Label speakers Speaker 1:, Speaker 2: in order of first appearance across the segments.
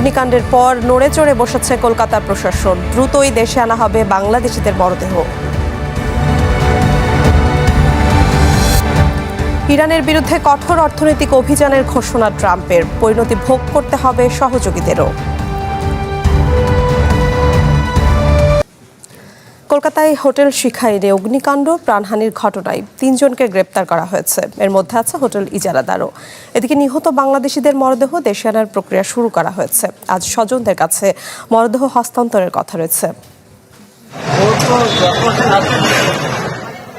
Speaker 1: অগ্নিকাণ্ডের পর নড়ে চড়ে বসেছে কলকাতার প্রশাসন। দ্রুতই দেশে আনা হবে বাংলাদেশিদের মরদেহ। ইরানের বিরুদ্ধে কঠোর অর্থনৈতিক অভিযানের ঘোষণা ট্রাম্পের, পরিণতি ভোগ করতে হবে সহযোগীদেরও। কলকাতায় হোটেল শিখাইরে অগ্নিকাণ্ড, প্রাণহানির ঘটনায় ৩ জনকে গ্রেপ্তার করা হয়েছে। এর মধ্যে আছে হোটেল ইজারাদারও। এদিকে নিহত বাংলাদেশিদের মরদেহ দেশে আনার প্রক্রিয়া শুরু করা হয়েছে। আজ স্বজনদের কাছে মরদেহ হস্তান্তরের কথা রয়েছে।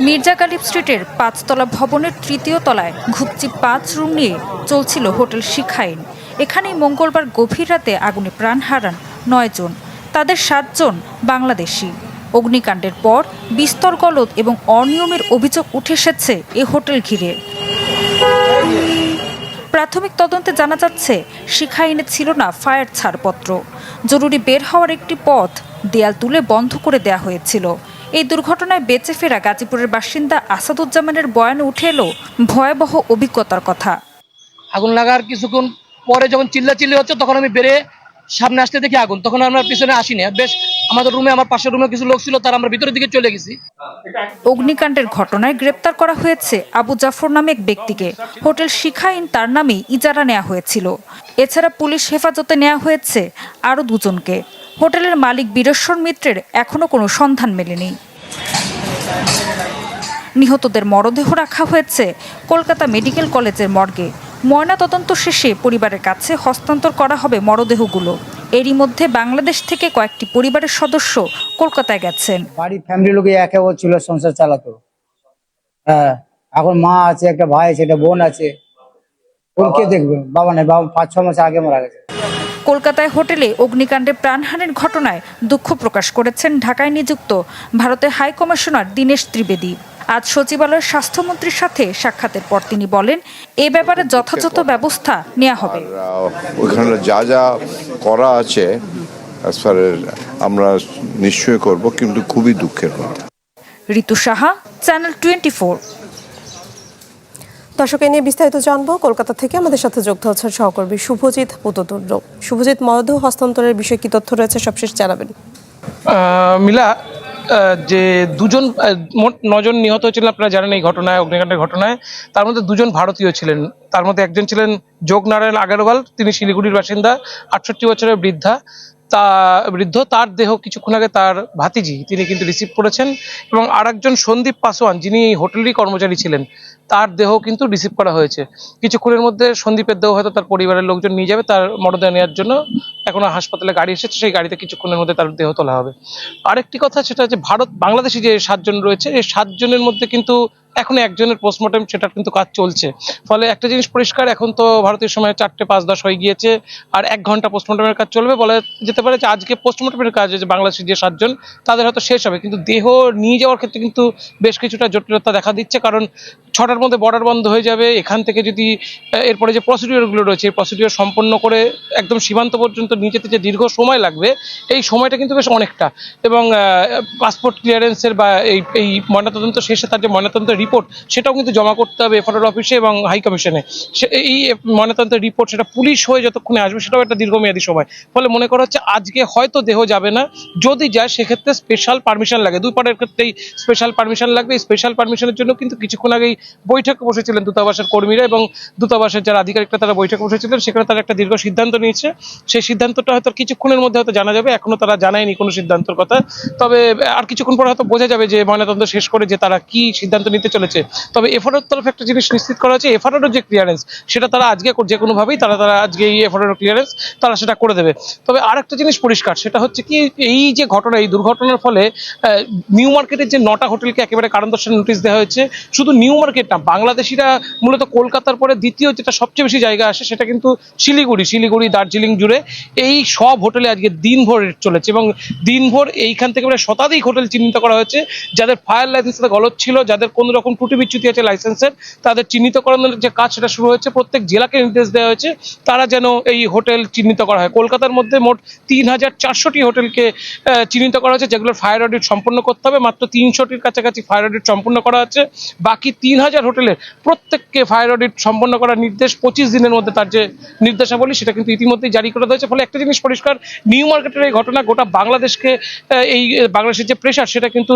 Speaker 2: মির্জা গালিব স্ট্রিটের ৫তলা ভবনের ৩য় তলায় ঘুপচি ৫ রুম নিয়ে চলছিল হোটেল শিখাইন। এখানেই মঙ্গলবার গভীর রাতে আগুনে প্রাণ হারান ৯ জন। তাদের ৭ জন বাংলাদেশি। অগ্নিকাণ্ডের পর বিস্তর গলদ এবং অনিয়মের অভিযোগ উঠে এসেছে এ হোটেল ঘিরে। প্রাথমিক তদন্তে জানা যাচ্ছে শিখাইনে ছিল না ফায়ার ছাড়পত্র। জরুরি বের হওয়ার একটি পথ দেয়াল তুলে বন্ধ করে দেয়া হয়েছিল। এই দুর্ঘটনায় বেঁচে ফেরা গাজীপুরের বাসিন্দা আসাদুজ্জামানের বয়ানে উঠে এলো ভয়াবহ অভিজ্ঞতার কথা।
Speaker 3: আগুন লাগার কিছুক্ষণ পরে যখন চিল্লাচিল্লি হচ্ছে তখন আমি বেরিয়ে সামনে আসতে দেখি আগুন, তখন আমরা পিছনে আসিনি। বেশ আমাদের রুমে, আমার পাশের রুমে কিছু লোক ছিল, তারা আমরা ভিতরের দিকে চলে গেছি।
Speaker 2: অগ্নিকাণ্ডের ঘটনায় গ্রেপ্তার করা হয়েছে আবু জাফর নামে এক ব্যক্তিকে। হোটেল শিখাইন তার নামে ইজারা নেওয়া হয়েছিল। এছাড়া পুলিশ হেফাজতে নেওয়া হয়েছে আরও ২ জনকে। হোটেলের মালিক বীরেশ্বর মিত্রের এখনো কোনো সন্ধান মেলেনি। নিহতদের মরদেহ রাখা হয়েছে কলকাতা মেডিকেল কলেজের মর্গে। ময়নাতদন্ত শেষে পরিবারের কাছে হস্তান্তর করা হবে মরদেহগুলো। এরই মধ্যে বাংলাদেশ থেকে কয়েকটি পরিবারের সদস্য কলকাতায় গেছেন।
Speaker 4: বাড়ির ফ্যামিলি লোকে একে ছিল, সংসার চালাতো। হ্যাঁ, এখন মা আছে, একটা ভাই আছে, একটা বোন আছে। ওর কে দেখবে? বাবা নেই, বাবা ৫-৬ মাস আগে মারা গেছে।
Speaker 2: কলকাতায় হোটেলে অগ্নিকাণ্ডে প্রাণহানির ঘটনায় দুঃখ প্রকাশ করেছেন ঢাকায় নিযুক্ত ভারতের হাই কমিশনার দীনেশ ত্রিবেদী। আজ সচিবালয়ের স্বাস্থ্যমন্ত্রীর সাথে সাক্ষাতের পর তিনি বলেন, এ ব্যাপারে যথাযথ ব্যবস্থা নেওয়া হবে।
Speaker 5: ওইখানে যা যা করা আছে আমরা নিশ্চয়ই করব, কিন্তু খুবই দুঃখের কথা।
Speaker 2: ঋতু সাহা, চ্যানেল 24।
Speaker 1: দর্শক, এ নিয়ে বিস্তারিত জানবো। কলকাতা থেকে আমাদের সাথে যুক্ত হচ্ছেন সহকর্মী শুভজিৎ পুততুণ্ড। শুভজিৎ, মরদেহ হস্তান্তরের বিষয়ে কি তথ্য রয়েছে সবশেষ জানাবেন।
Speaker 3: মিলা, যে ২ জন, মোট ৯ জন নিহত হয়েছিলেন আপনারা জানেন এই ঘটনায়, অগ্নিকাণ্ডের ঘটনায়। তার মধ্যে ২ জন ভারতীয় ছিলেন। তার মধ্যে একজন ছিলেন যোগনারায়ণ আগরওয়াল, তিনি শিলিগুড়ির বাসিন্দা, ৬৮ বছরের বৃদ্ধ। তার দেহ কিছুক্ষণ আগে তার ভাতিজি তিনি কিন্তু রিসিভ করেছেন। এবং আরেকজন সন্দীপ পাসওয়ান, যিনি এই হোটেলেরই কর্মচারী ছিলেন, তার দেহ কিন্তু রিসিভ করা হয়েছে। কিছুক্ষণের মধ্যে সন্দীপের দেহ হয়তো তার পরিবারের লোকজন নিয়ে যাবে তার মরদেহ নেওয়ার জন্য। এখনো হাসপাতালে গাড়ি এসেছে, সেই গাড়িতে কিছুক্ষণের মধ্যে তার দেহ তোলা হবে। আরেকটি কথা, সেটা হচ্ছে বাংলাদেশি যে ৭ জন রয়েছে, এই ৭ জনের মধ্যে কিন্তু এখন একজনের পোস্টমর্টম, সেটার কিন্তু কাজ চলছে। ফলে একটা জিনিস পরিষ্কার, এখন তো ভারতীয় সময় ৪:৫-১০ হয়ে গিয়েছে, আর ১ ঘন্টা পোস্টমর্টমের কাজ চলবে। বলা যেতে পারে যে আজকে পোস্টমর্টমের কাজ যে বাংলাদেশি যে ৭ জন, তাদের হয়তো শেষ হবে, কিন্তু দেহ নিয়ে যাওয়ার ক্ষেত্রে কিন্তু বেশ কিছুটা জটিলতা দেখা দিচ্ছে। কারণ ৬টার মধ্যে বর্ডার বন্ধ হয়ে যাবে। এখান থেকে যদি এরপরে যে প্রসিডিওরগুলো রয়েছে, এই প্রসিডিওর সম্পন্ন করে একদম সীমান্ত পর্যন্ত নিয়ে যেতে যে দীর্ঘ সময় লাগবে, এই সময়টা কিন্তু বেশ অনেকটা। এবং পাসপোর্ট ক্লিয়ারেন্সের বা এই ময়নাতদন্ত শেষে তার যে ময়নাতদন্তের রিপোর্ট, সেটাও কিন্তু জমা করতে হবে এফআরআর অফিসে এবং হাই কমিশনে। এই ময়নাতদন্তের রিপোর্ট সেটা পুলিশ হয়ে যতক্ষণে আসবে, সেটাও একটা দীর্ঘমেয়াদী সময়। ফলে মনে করা হচ্ছে আজকে হয়তো দেহ যাবে না। যদি যায় সেক্ষেত্রে স্পেশাল পারমিশন লাগে, 2 পারের ক্ষেত্রেই স্পেশাল পারমিশন লাগবে। এই স্পেশাল পারমিশনের জন্য কিন্তু কিছুক্ষণ আগেই বৈঠকে বসেছিলেন দূতাবাসের কর্মীরা এবং দূতাবাসের যারা আধিকারিকরা, তারা বৈঠকে বসেছিলেন। সেখানে তারা একটা দীর্ঘ সিদ্ধান্ত নিয়েছে। সেই সিদ্ধান্তটা হয়তো কিছুক্ষণের মধ্যে হয়তো জানা যাবে। এখনো তারা জানায়নি কোনো সিদ্ধান্তের কথা। তবে আর কিছুক্ষণ পরে হয়তো বোঝা যাবে যে ময়নাতদন্ত শেষ করে যে তারা কি সিদ্ধান্ত নিতে চলেছে। তবে এফআরআর তরফে একটা জিনিস নিশ্চিত করা হয়েছে, এফআরআর যে ক্লিয়ারেন্স, সেটা তারা আজকে যে কোনোভাবেই তারা আজকে এই এফআরআর ক্লিয়ারেন্স তারা সেটা করে দেবে। তবে আর একটা জিনিস পরিষ্কার, সেটা হচ্ছে কি, এই যে ঘটনা, এই দুর্ঘটনার ফলে নিউ মার্কেটের যে 9টা হোটেলকে একেবারে কারণ দর্শানোর নোটিশ দেওয়া হয়েছে। শুধু নিউ মার্কেট না, বাংলাদেশিরা মূলত কলকাতার পরে দ্বিতীয় যেটা সবচেয়ে বেশি জায়গা আসে, সেটা কিন্তু শিলিগুড়ি, দার্জিলিং জুড়ে এই সব হোটেলে আজকে দিনভর রেট চলেছে। এবং দিনভর এইখান থেকে প্রায় শতাধিক হোটেল চিহ্নিত করা হয়েছে যাদের ফায়ার লাইসেন্সের গলদ ছিল, যাদের কোনো রকম রকম ত্রুটি বিচ্যুতি আছে লাইসেন্সের, তাদের চিহ্নিতকরণের যে কাজ সেটা শুরু হয়েছে। প্রত্যেক জেলাকে নির্দেশ দেওয়া হয়েছে তারা যেন এই হোটেল চিহ্নিত করা হয়। কলকাতার মধ্যে মোট 3400টি হোটেলকে চিহ্নিত করা হয়েছে, যেগুলোর ফায়ার অডিট সম্পন্ন করতে হবে। মাত্র 300টির কাছাকাছি ফায়ার অডিট সম্পন্ন করা হচ্ছে। বাকি 3000 হোটেলের প্রত্যেককে ফায়ার অডিট সম্পন্ন করার নির্দেশ 25 দিনের মধ্যে, তার যে নির্দেশাবলী সেটা কিন্তু ইতিমধ্যেই জারি করে দিয়েছে। ফলে একটা জিনিস পরিষ্কার, নিউ মার্কেটের এই ঘটনা গোটা বাংলাদেশকে, এই বাংলাদেশের যে প্রেশার সেটা কিন্তু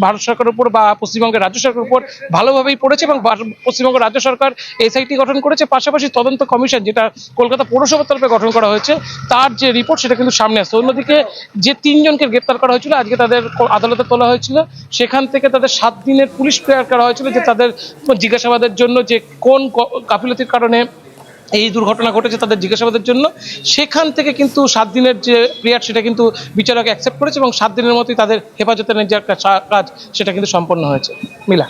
Speaker 3: ভারত সরকারের উপর বা পশ্চিমবঙ্গের রাজ্য সরকারের উপর ভালোভাবেই পড়েছে, এবং পশ্চিমবঙ্গের রাজ্য সরকার এসআইটি গঠন করেছে। পাশাপাশি তদন্ত কমিশন, যেটা কলকাতা পৌরসভার তরফে গঠন করা হয়েছে, তার যে রিপোর্ট সেটা কিন্তু সামনে আসছে। অন্যদিকে যে 3 জনকে গ্রেপ্তার করা হয়েছিল, আজকে তাদের আদালতে তোলা হয়েছিল, সেখান থেকে তাদের 7 দিনের পুলিশ প্রেয়ার করা হয়েছিল, যে তাদের জিজ্ঞাসাবাদের জন্য, যে কোন গাফিলতির কারণে এই দুর্ঘটনা ঘটেছে তাদের জিজ্ঞাসাবাদের জন্য। সেখান থেকে কিন্তু 7 দিনের যে পিরিয়ড সেটা কিন্তু বিচারক অ্যাকসেপ্ট করেছে, এবং 7 দিনের মতোই তাদের হেফাজতে নেওয়ার যে কাজ সেটা কিন্তু সম্পন্ন হয়েছে। মিলা।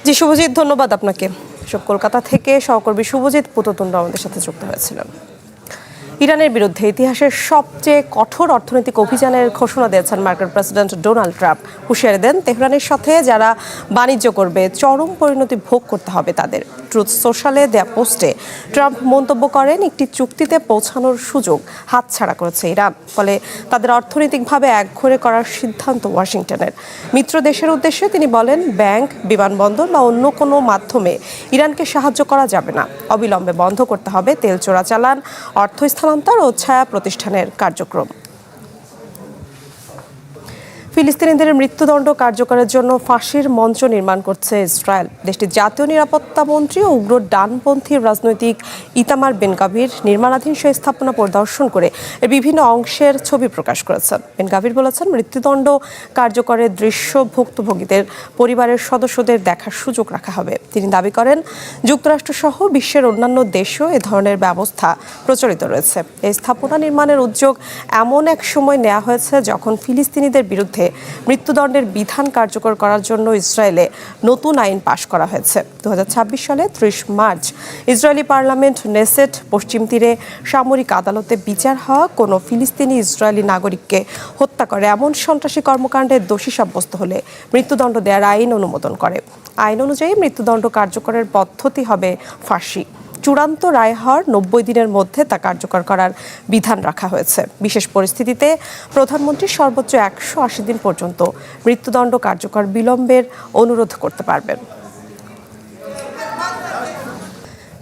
Speaker 1: জি শুভজিৎ, ধন্যবাদ আপনাকে। সব কলকাতা থেকে সহকর্মী শুভজিৎ পুততুণ্ড আমাদের সাথে যুক্ত হয়েছিলেন। ইরানের বিরুদ্ধে ইতিহাসের সবচেয়ে কঠোর অর্থনৈতিক অভিযানের ঘোষণা দিয়েছেন মার্কিন প্রেসিডেন্ট ডোনাল্ড ট্রাম্প। হুঁশিয়ারি দেন, তেহরানের সাথে যারা বাণিজ্য করবে চরম পরিণতি ভোগ করতে হবে তাদের। ট্রুথ সোশ্যালে দেয়া পোস্টে ট্রাম্প মন্তব্য করেন, একটি চুক্তিতে পৌঁছানোর সুযোগ হাতছাড়া করেছে ইরান। ফলে তাদের অর্থনৈতিকভাবে একঘরে করার সিদ্ধান্ত ওয়াশিংটনের। মিত্র দেশের উদ্দেশ্যে তিনি বলেন, ব্যাংক, বিমানবন্দর বা অন্য কোনো মাধ্যমে ইরানকে সাহায্য করা যাবে না। অবিলম্বে বন্ধ করতে হবে তেল চোরাচালান, অর্থ স্থানান্তর ও ছায়া প্রতিষ্ঠানের কার্যক্রম। ফিলিস্তিনিদের মৃত্যুদণ্ড কার্যকরের জন্য ফাঁসির মঞ্চ নির্মাণ করছে ইসরায়েল। দেশটির জাতীয় নিরাপত্তা মন্ত্রী ও উগ্র ডানপন্থী রাজনৈতিক ইতামার বেন গাভির নির্মাণাধীন সেই স্থাপনা পরিদর্শন করে এর বিভিন্ন অংশের ছবি প্রকাশ করেছেন। বেন গাভির বলেছেন, মৃত্যুদণ্ড কার্যকরের দৃশ্য ভুক্তভোগীদের পরিবারের সদস্যদের দেখার সুযোগ রাখা হবে। তিনি দাবি করেন, যুক্তরাষ্ট্রসহ বিশ্বের অন্যান্য দেশেও এ ধরনের ব্যবস্থা প্রচলিত রয়েছে। এই স্থাপনা নির্মাণের উদ্যোগ এমন এক সময় নেওয়া হয়েছে যখন ফিলিস্তিনিদের বিরুদ্ধে মৃত্যুদণ্ডের বিধান কার্যকর করার জন্য ইসরায়েলে নতুন আইন পাশ করা হয়েছে। 2026 সালে 30 মার্চ ইসরায়েলি পার্লামেন্ট নেসেট পশ্চিম তীরে সামরিক আদালতে বিচার হওয়া কোনো ফিলিস্তিনি ইসরায়েলি নাগরিককে হত্যা করে এমন সন্ত্রাসী কর্মকাণ্ডের দোষী সাব্যস্ত হলে মৃত্যুদণ্ড দেওয়ার আইন অনুমোদন করে। আইন অনুযায়ী মৃত্যুদণ্ড কার্যকরের পদ্ধতি হবে ফাঁসি। চূড়ান্ত রায় হওয়ার 90 দিনের মধ্যে তা কার্যকর করার বিধান রাখা হয়েছে। বিশেষ পরিস্থিতিতে প্রধানমন্ত্রী সর্বোচ্চ 180 দিন পর্যন্ত মৃত্যুদণ্ড কার্যকর বিলম্বের অনুরোধ করতে পারবেন।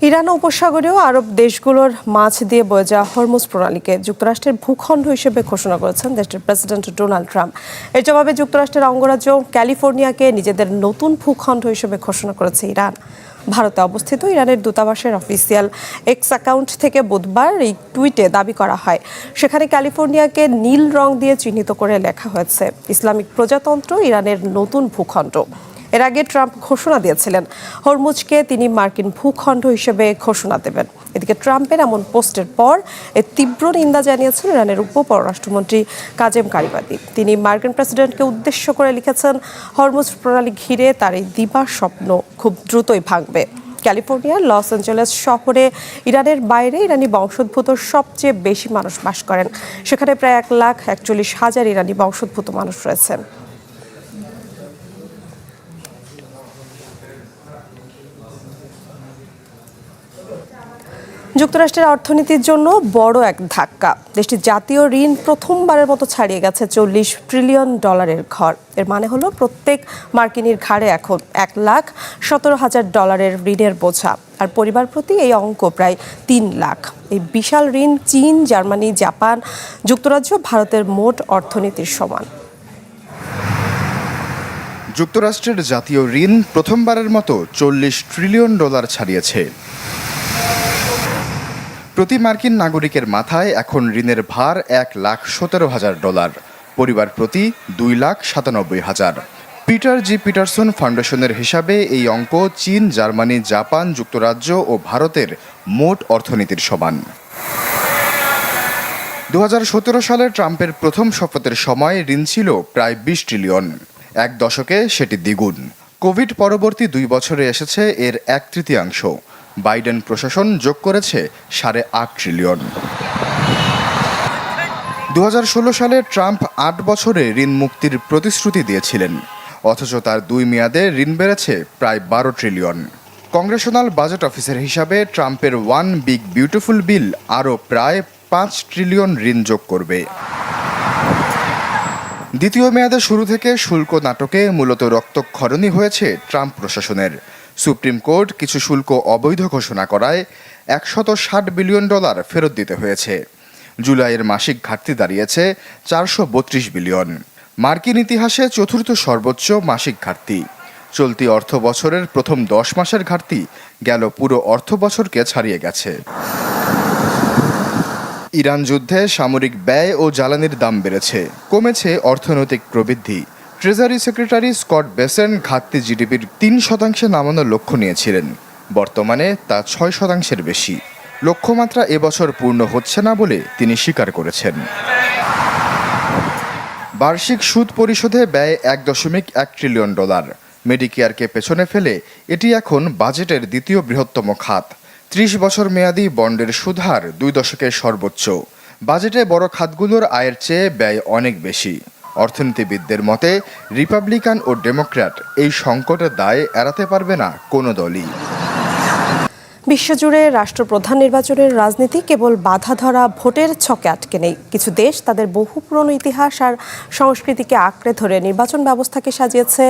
Speaker 1: ইরান উপসাগরীয় আরব দেশগুলোর মাঝ দিয়ে বয়ে যাওয়া হরমুজ প্রণালীকে যুক্তরাষ্ট্রের ভূখণ্ড হিসেবে ঘোষণা করেছেন দেশটির প্রেসিডেন্ট ডোনাল্ড ট্রাম্প। এর জবাবে যুক্তরাষ্ট্রের অঙ্গরাজ্য ক্যালিফোর্নিয়াকে নিজেদের নতুন ভূখণ্ড হিসেবে ঘোষণা করেছে ইরান। ভারতে অবস্থিত ইরানের দূতাবাসের অফিসিয়াল এক্স অ্যাকাউন্ট থেকে বুধবার এই টুইটে দাবি করা হয়, সেখানে ক্যালিফোর্নিয়াকে নীল রং দিয়ে চিহ্নিত করে লেখা হয়েছে ইসলামিক প্রজাতন্ত্র ইরানের নতুন ভূখণ্ড। এর আগে ট্রাম্প ঘোষণা দিয়েছিলেন হরমুজকে তিনি মার্কিন ভূখণ্ড হিসেবে ঘোষণা দেবেন। এদিকে ট্রাম্পের এমন পোস্টের পর এর তীব্র নিন্দা জানিয়েছেন ইরানের উপপররাষ্ট্রমন্ত্রী কাজেম কারিবাদি। তিনি মার্কিন প্রেসিডেন্টকে উদ্দেশ্য করে লিখেছেন, হরমুজ প্রণালী ঘিরে তার এই দিবার স্বপ্ন খুব দ্রুতই ভাঙবে। ক্যালিফোর্নিয়ার লস অ্যাঞ্জেলেস শহরে ইরানের বাইরে ইরানি বংশোদ্ভূত সবচেয়ে বেশি মানুষ বাস করেন। সেখানে প্রায় 1,41,000 ইরানি বংশোদ্ভূত মানুষ রয়েছেন। যুক্তরাষ্ট্রের অর্থনীতির জন্য বড় এক ধাক্কা। দেশটির জাতীয় ঋণ প্রথমবারের মতো ছাড়িয়ে গেছে $40 ট্রিলিয়ন ঘর। এর মানে হলো প্রত্যেক মার্কিনীর ঘাড়ে এখন $1,17,000 ঋণের বোঝা, আর পরিবার প্রতি এই অঙ্ক প্রায় 3 লাখ। এই বিশাল ঋণ চীন, জার্মানি, জাপান, যুক্তরাজ্য, ভারতের মোট অর্থনীতির সমান।
Speaker 6: যুক্তরাষ্ট্রের জাতীয় ঋণ প্রথমবারের মতো $40 ট্রিলিয়ন ছাড়িয়েছে। প্রতি মার্কিন নাগরিকের মাথায় এখন ঋণের ভার $1,17,000, পরিবার প্রতি $2,97,000। পিটার জি পিটারসন ফাউন্ডেশনের হিসাবে এই অঙ্ক চীন, জার্মানি, জাপান, যুক্তরাজ্য ও ভারতের মোট অর্থনীতির সমান। 2017 সালে ট্রাম্পের প্রথম শপথের সময় ঋণ ছিল প্রায় $20 ট্রিলিয়ন। এক দশকে সেটি দ্বিগুণ। কোভিড পরবর্তী 2 বছরে এসেছে এর 1/3। বাইডেন প্রশাসন যোগ করেছে $8.5 ট্রিলিয়ন। 2016 সালে ট্রাম্প 8 বছরে ঋণ মুক্তির প্রতিশ্রুতি দিয়েছিলেন। অথচ তার 2 মেয়াদে ঋণ বেড়েছে প্রায় 12 ট্রিলিয়ন। কংগ্রেশনাল বাজেট অফিসের হিসাবে ট্রাম্পের ওয়ান বিগ বিউটিফুল বিল আরও প্রায় 5 ট্রিলিয়ন ঋণ যোগ করবে। দ্বিতীয় মেয়াদের শুরু থেকে শুল্ক নাটকে মূলত রক্তক্ষরণই হয়েছে ট্রাম্প প্রশাসনের। সুপ্রিম কোর্ট কিছু শুল্ক অবৈধ ঘোষণা করায় $160 বিলিয়ন ফেরত দিতে হয়েছে। জুলাইয়ের মাসিক ঘাটতি দাঁড়িয়েছে 432 বিলিয়ন, মার্কিন ইতিহাসে চতুর্থ সর্বোচ্চ মাসিক ঘাটতি। চলতি অর্থ বছরের প্রথম 10 মাসের ঘাটতি গেল পুরো অর্থ বছরকে ছাড়িয়ে গেছে। ইরান যুদ্ধে সামরিক ব্যয় ও জ্বালানির দাম বেড়েছে, কমেছে অর্থনৈতিক প্রবৃদ্ধি। ট্রেজারি সেক্রেটারি স্কট বেসেন্ট ঘাটতি জিডিপির 3% নামানোর লক্ষ্য নিয়েছিলেন, বর্তমানে তা 6% বেশি। লক্ষ্যমাত্রা এবছর পূর্ণ হচ্ছে না বলে তিনি স্বীকার করেছেন। বার্ষিক সুদ পরিশোধে ব্যয় $1.1 ট্রিলিয়ন। মেডিকেয়ারকে পেছনে ফেলে এটি এখন বাজেটের দ্বিতীয় বৃহত্তম খাত। 30 বছর মেয়াদী বন্ডের সুদহার 2 দশকের সর্বোচ্চ। বাজেটে বড় খাতগুলোর আয়ের চেয়ে ব্যয় অনেক বেশি। অর্থনীতিবিদদের মতে রিপাবলিকান ও ডেমোক্র্যাট এই সংকটের দায় এড়াতে পারবে না কোনো দলই।
Speaker 1: বিশ্বজুড়ে রাষ্ট্রপ্রধান নির্বাচনের রাজনীতি কেবল বাধা ধরা ভোটের ছকে আটকে নেই। কিছু দেশ তাদের বহু পুরনো ইতিহাস আর সংস্কৃতিকে আঁকড়ে ধরে নির্বাচন ব্যবস্থাকে সাজিয়েছে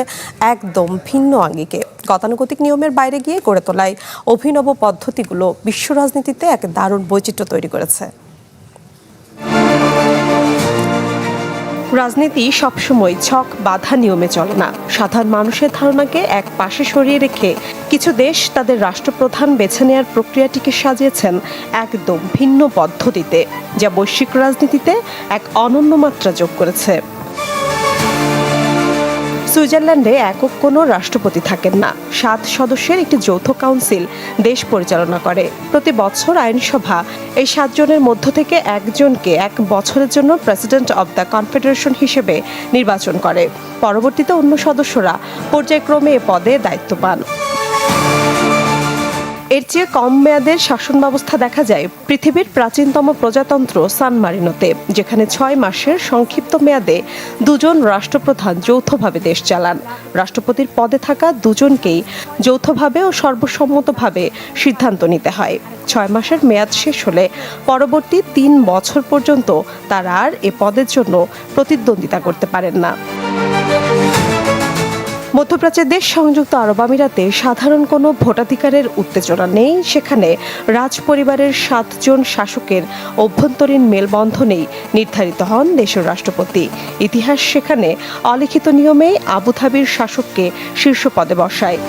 Speaker 1: একদম ভিন্ন আঙ্গিকে। গতানুগতিক নিয়মের বাইরে গিয়ে গড়ে তোলায় অভিনব পদ্ধতিগুলো বিশ্ব রাজনীতিতে এক দারুণ বৈচিত্র্য তৈরি করেছে। রাজনীতি সবসময় ছক বাধা নিয়মে চলে না। সাধারণ মানুষের ধারণাকে এক পাশে সরিয়ে রেখে কিছু দেশ তাদের রাষ্ট্রপ্রধান বেছে নেওয়ার প্রক্রিয়াটিকে সাজিয়েছেন একদম ভিন্ন পদ্ধতিতে, যা বৈশ্বিক রাজনীতিতে এক অনন্য মাত্রা যোগ করেছে। সুইজারল্যান্ডে একক কোনো রাষ্ট্রপতি থাকেন না। 7 সদস্যের একটি যৌথ কাউন্সিল দেশ পরিচালনা করে। প্রতি বছর আইনসভা এই 7 জনের মধ্য থেকে একজনকে 1 বছরের জন্য প্রেসিডেন্ট অব দ্য কনফেডারেশন হিসেবে নির্বাচন করে। পরবর্তীতে অন্য সদস্যরা পর্যায়ক্রমে এ পদে দায়িত্ব পান। এর চেয়ে কম মেয়াদের শাসন ব্যবস্থা দেখা যায় পৃথিবীর প্রাচীনতম প্রজাতন্ত্র সান মারিনোতে, যেখানে 6 মাসের সংক্ষিপ্ত মেয়াদে 2 জন রাষ্ট্রপ্রধান যৌথভাবে দেশ চালান। রাষ্ট্রপতির পদে থাকা 2 জনকেই যৌথভাবে ও সর্বসম্মতভাবে সিদ্ধান্ত নিতে হয়। 6 মাসের মেয়াদ শেষ হলে পরবর্তী 3 বছর পর্যন্ত তারা আর এ পদের জন্য প্রতিদ্বন্দ্বিতা করতে পারেন না। মধ্যপ্রাচ্যের দেশ সংযুক্ত আরব আমিরাতে সাধারণ কোনো ভোটাধিকারের উত্তেজনা নেই। সেখানে রাজ পরিবারের 7 জন শাসকের অভ্যন্তরীণ মেলবন্ধনেই নির্ধারিত হন দেশের রাষ্ট্রপতি। ইতিহাস সেখানে অলিখিত নিয়মেই আবুধাবির শাসককে শীর্ষ পদে বসায়।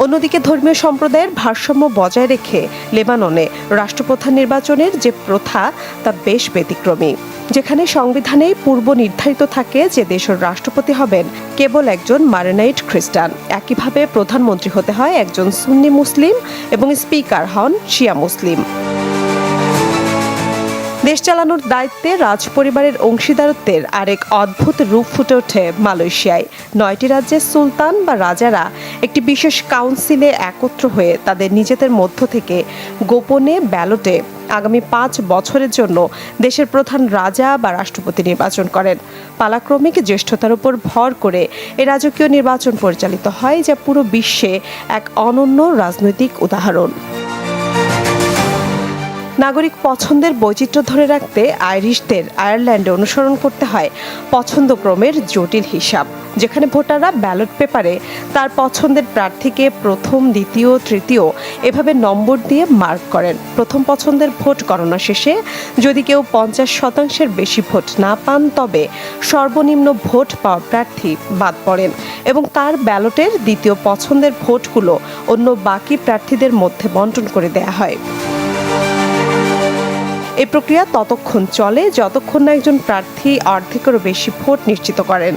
Speaker 1: অন্যদিকে ধর্মীয় সম্প্রদায়ের ভারসাম্য বজায় রেখে লেবাননে রাষ্ট্রপ্রধান নির্বাচনের যে প্রথা তা বেশ ব্যতিক্রমী, যেখানে সংবিধানেই পূর্ব নির্ধারিত থাকে যে দেশের রাষ্ট্রপতি হবেন কেবল একজন মারোনাইট খ্রিস্টান। একইভাবে প্রধানমন্ত্রী হতে হয় একজন সুন্নি মুসলিম এবং স্পিকার হন শিয়া মুসলিম। দেশ চালানোর দায়িত্বে রাজপরিবারের অংশীদারত্বের আরেক অদ্ভুত রূপ ফুটে ওঠে মালয়েশিয়ায়। 9টি রাজ্যের সুলতান বা রাজারা একটি বিশেষ কাউন্সিলে একত্র হয়ে তাদের নিজেদের মধ্য থেকে গোপনে ব্যালটে আগামী 5 বছরের জন্য দেশের প্রধান রাজা বা রাষ্ট্রপতি নির্বাচন করেন। পালাক্রমিক জ্যেষ্ঠতার উপর ভর করে এ রাজকীয় নির্বাচন পরিচালিত হয়, যা পুরো বিশ্বে এক অনন্য রাজনৈতিক উদাহরণ। নাগরিক পছন্দের বৈচিত্র্য ধরে রাখতে আইরিশদের আয়ারল্যান্ডে অনুসরণ করতে হয় পছন্দক্রমের জটিল হিসাব, যেখানে ভোটাররা ব্যালট পেপারে তার পছন্দের প্রার্থীকে প্রথম, দ্বিতীয়, তৃতীয় এভাবে নম্বর দিয়ে মার্ক করেন। প্রথম পছন্দের ভোট গণনা শেষে যদি কেউ 50% বেশি ভোট না পান, তবে সর্বনিম্ন ভোট পাওয়া প্রার্থী বাদ পড়েন এবং তার ব্যালটের দ্বিতীয় পছন্দের ভোটগুলো অন্য বাকি প্রার্থীদের মধ্যে বণ্টন করে দেয়া হয়। এই প্রক্রিয়া ততক্ষণ চলে যতক্ষণ না একজন প্রার্থী অর্ধেকেরও বেশি ভোট নিশ্চিত করেন।